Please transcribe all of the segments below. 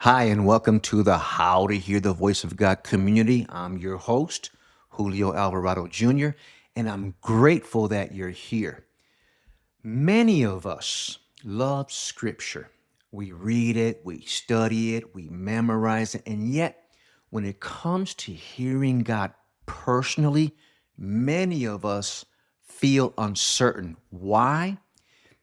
Hi, and welcome to the How to Hear the Voice of God community. I'm your host, Julio Alvarado Jr., and I'm grateful that you're here. Many of us love Scripture. We read it, we study it, we memorize it, and yet when it comes to hearing God personally, many of us feel uncertain. Why?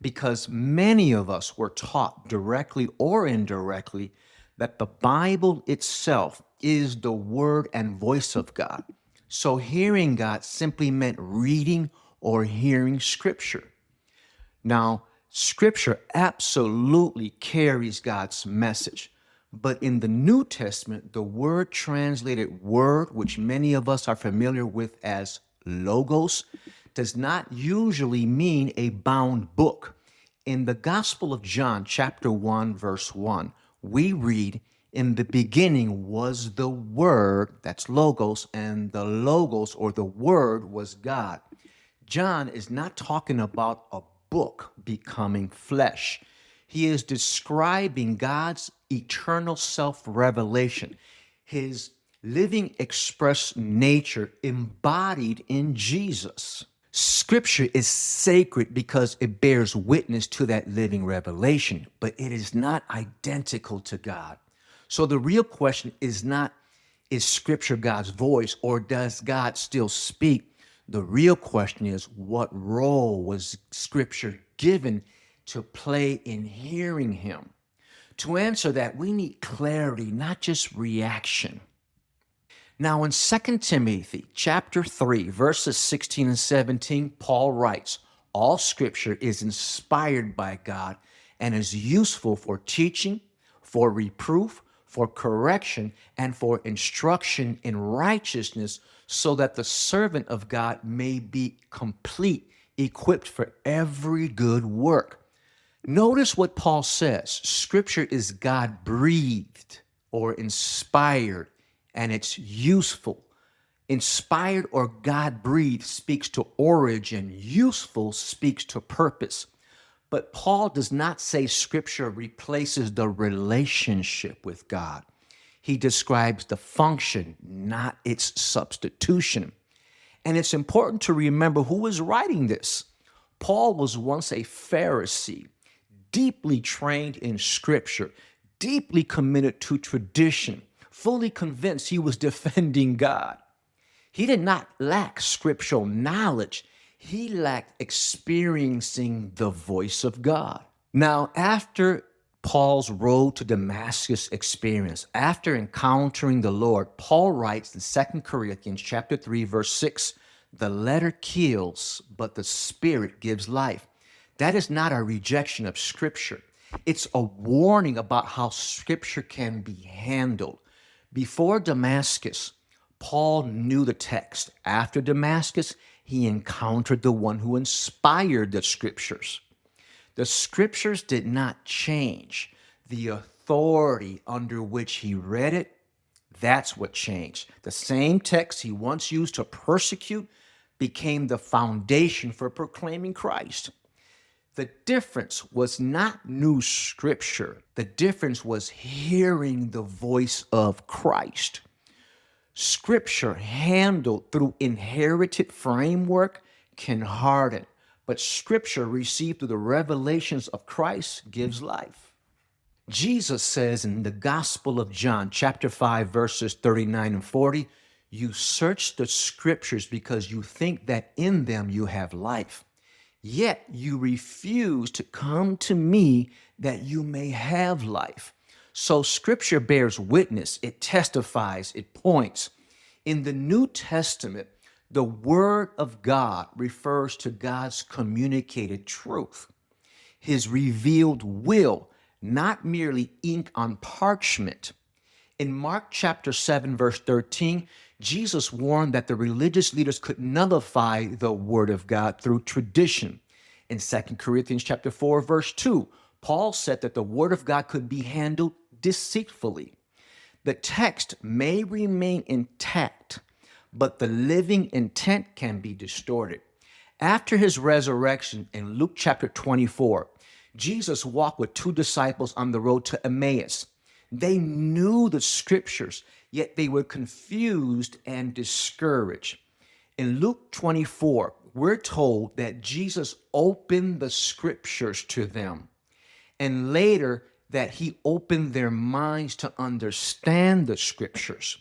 Because many of us were taught directly or indirectly that the Bible itself is the word and voice of God. So hearing God simply meant reading or hearing scripture. Now, scripture absolutely carries God's message. But in the New Testament, the word translated word, which many of us are familiar with as logos, does not usually mean a bound book. In the Gospel of John, chapter 1, verse 1, we read, "In the beginning was the Word," that's logos, and the logos or the Word was God. John is not talking about a book becoming flesh. He is describing God's eternal self revelation, his living express nature embodied in Jesus. Scripture is sacred because it bears witness to that living revelation, but it is not identical to God. So the real question is not, is Scripture God's voice or does God still speak? The real question is, what role was Scripture given to play in hearing Him? To answer that, we need clarity, not just reaction. Now, in Second Timothy chapter 3, verses 16 and 17, Paul writes, "All scripture is inspired by God and is useful for teaching, for reproof, for correction, and for instruction in righteousness, so that the servant of God may be complete, equipped for every good work." Notice what Paul says. Scripture is God breathed or inspired, and it's useful. Inspired or God breathed speaks to origin, useful speaks to purpose. But Paul does not say Scripture replaces the relationship with God. He describes the function, not its substitution. And it's important to remember who is writing this. Paul was once a Pharisee, deeply trained in Scripture, deeply committed to tradition, fully convinced he was defending God. He did not lack scriptural knowledge, he lacked experiencing the voice of God. Now, after Paul's road to Damascus experience, after encountering the Lord, Paul writes in 2 Corinthians chapter 3, verse 6, "The letter kills, but the spirit gives life." That is not a rejection of Scripture. It's a warning about how Scripture can be handled. Before Damascus, Paul knew the text. After Damascus, he encountered the one who inspired the Scriptures. The Scriptures did not change. The authority under which he read it, that's what changed. The same text he once used to persecute became the foundation for proclaiming Christ. The difference was not new scripture. The difference was hearing the voice of Christ. Scripture handled through inherited framework can harden, but scripture received through the revelations of Christ gives life. Jesus says in the Gospel of John, chapter 5, verses 39 and 40, "You search the scriptures because you think that in them you have life. Yet you refuse to come to me that you may have life." So scripture bears witness, it testifies, it points. In the New Testament, the word of God refers to God's communicated truth, his revealed will, not merely ink on parchment. In Mark chapter 7, verse 13, Jesus warned that the religious leaders could nullify the word of God through tradition. In 2 Corinthians chapter 4, verse 2, Paul said that the word of God could be handled deceitfully. The text may remain intact, but the living intent can be distorted. After his resurrection in Luke chapter 24, Jesus walked with two disciples on the road to Emmaus. They knew the scriptures, yet they were confused and discouraged. In Luke 24, we're told that Jesus opened the scriptures to them, and later that he opened their minds to understand the scriptures.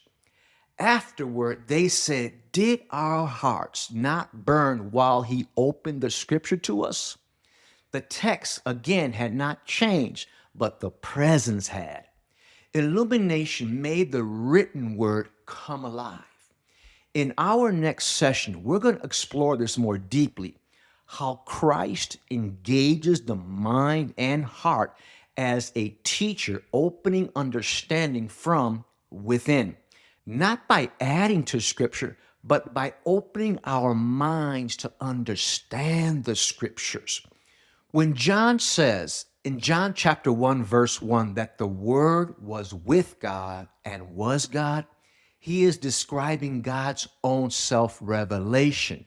Afterward, they said, "Did our hearts not burn while he opened the scripture to us?" The text, again, had not changed, but the presence had. Illumination made the written word come alive. In our next session, we're going to explore this more deeply, how Christ engages the mind and heart as a teacher, opening understanding from within, not by adding to Scripture, but by opening our minds to understand the Scriptures. When John says in John chapter 1, verse 1, that the Word was with God and was God, he is describing God's own self revelation.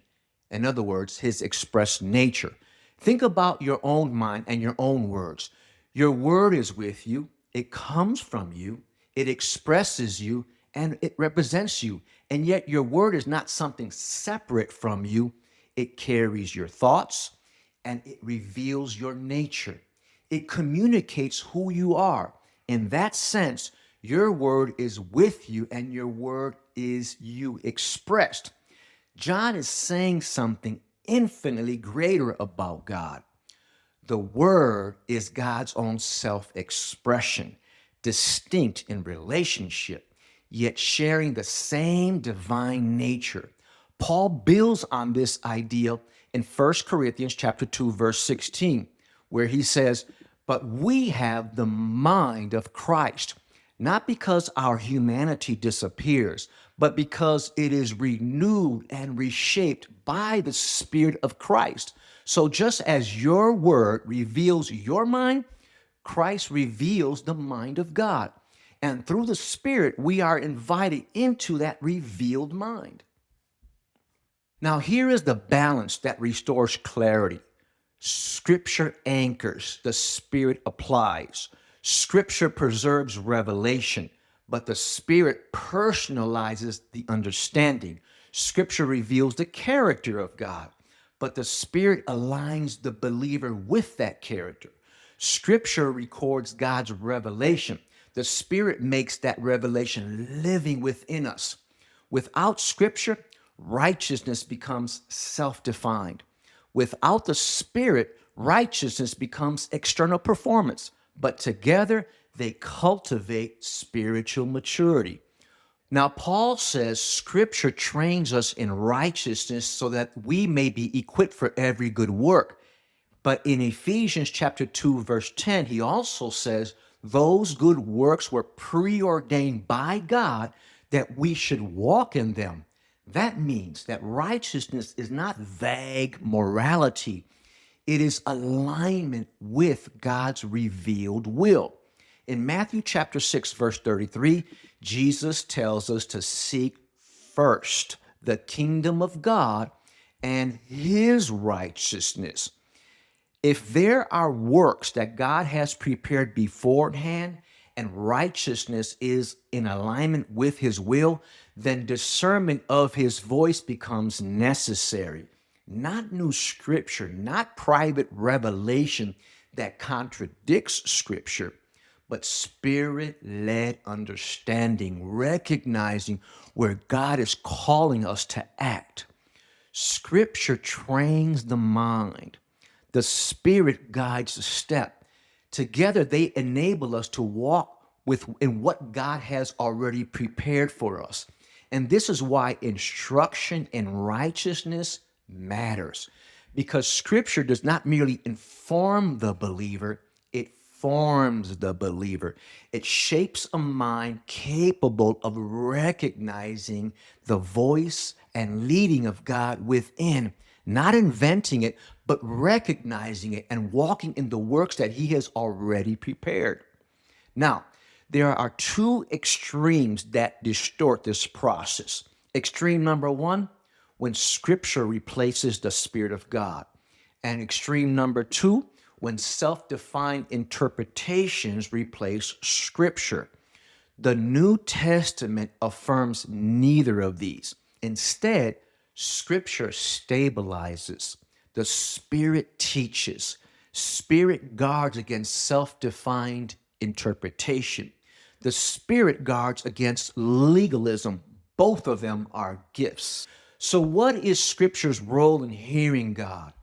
In other words, his expressed nature. Think about your own mind and your own words. Your word is with you, it comes from you, it expresses you, and it represents you. And yet, your word is not something separate from you, it carries your thoughts and it reveals your nature. It communicates who you are. In that sense, your word is with you and your word is you expressed. John is saying something infinitely greater about God. The word is God's own self expression, distinct in relationship, yet sharing the same divine nature. Paul builds on this idea in 1 Corinthians chapter 2 verse 16, where he says, "But we have the mind of Christ, not because our humanity disappears, but because it is renewed and reshaped by the Spirit of Christ." So just as your word reveals your mind, Christ reveals the mind of God. And through the Spirit, we are invited into that revealed mind. Now, here is the balance that restores clarity. Scripture anchors, the Spirit applies. Scripture preserves revelation, but the Spirit personalizes the understanding. Scripture reveals the character of God, but the Spirit aligns the believer with that character. Scripture records God's revelation. The Spirit makes that revelation living within us. Without Scripture, righteousness becomes self defined. Without the Spirit, righteousness becomes external performance. But together, they cultivate spiritual maturity. Now, Paul says Scripture trains us in righteousness so that we may be equipped for every good work. But in Ephesians chapter 2, verse 10, he also says those good works were preordained by God that we should walk in them. That means that righteousness is not vague morality. It is alignment with God's revealed will. In Matthew chapter 6, verse 33, Jesus tells us to seek first the kingdom of God and his righteousness. If there are works that God has prepared beforehand and righteousness is in alignment with his will, then discernment of his voice becomes necessary. Not new scripture, not private revelation that contradicts scripture, but spirit-led understanding, recognizing where God is calling us to act. Scripture trains the mind. The Spirit guides the step. Together, they enable us to walk in what God has already prepared for us. And this is why instruction in righteousness matters. Because Scripture does not merely inform the believer, it forms the believer. It shapes a mind capable of recognizing the voice and leading of God within, not inventing it, but recognizing it and walking in the works that he has already prepared. Now, there are two extremes that distort this process. Extreme number one, when scripture replaces the Spirit of God. And extreme number two, when self-defined interpretations replace Scripture. The New Testament affirms neither of these. Instead, Scripture stabilizes, the Spirit teaches, Spirit guards against self defined interpretation. The Spirit guards against legalism. Both of them are gifts. So, what is Scripture's role in hearing God?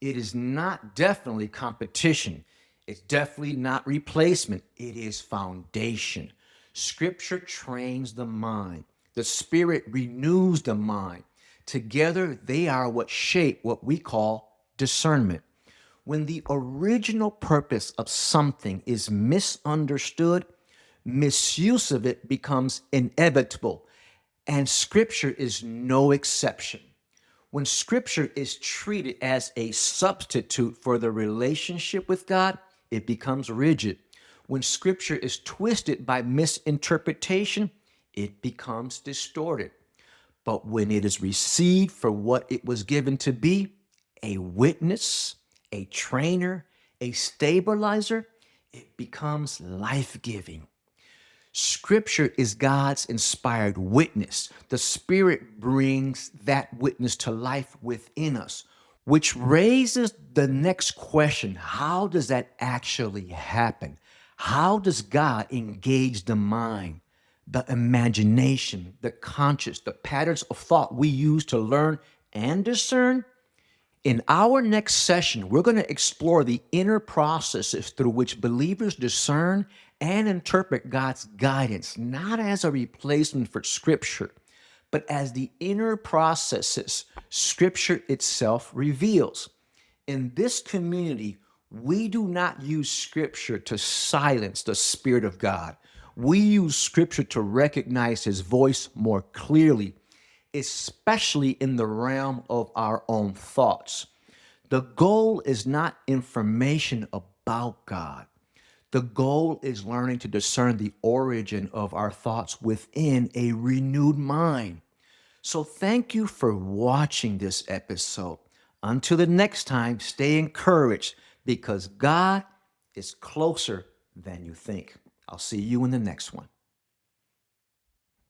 It is not definitely competition. It's definitely not replacement. It is foundation. Scripture trains the mind. The Spirit renews the mind. Together, they are what shape what we call discernment. When the original purpose of something is misunderstood, misuse of it becomes inevitable, and Scripture is no exception. When Scripture is treated as a substitute for the relationship with God, it becomes rigid. When Scripture is twisted by misinterpretation, it becomes distorted. But when it is received for what it was given to be, a witness, a trainer, a stabilizer, it becomes life giving. Scripture is God's inspired witness. The Spirit brings that witness to life within us, which raises the next question: how does that actually happen? How does God engage the mind, the imagination, the conscious, the patterns of thought we use to learn and discern? In our next session, we're going to explore the inner processes through which believers discern and interpret God's guidance, not as a replacement for Scripture, but as the inner processes Scripture itself reveals. In this community, we do not use Scripture to silence the Spirit of God. We use Scripture to recognize His voice more clearly, especially in the realm of our own thoughts. The goal is not information about God. The goal is learning to discern the origin of our thoughts within a renewed mind. So thank you for watching this episode. Until the next time, stay encouraged because God is closer than you think. I'll see you in the next one.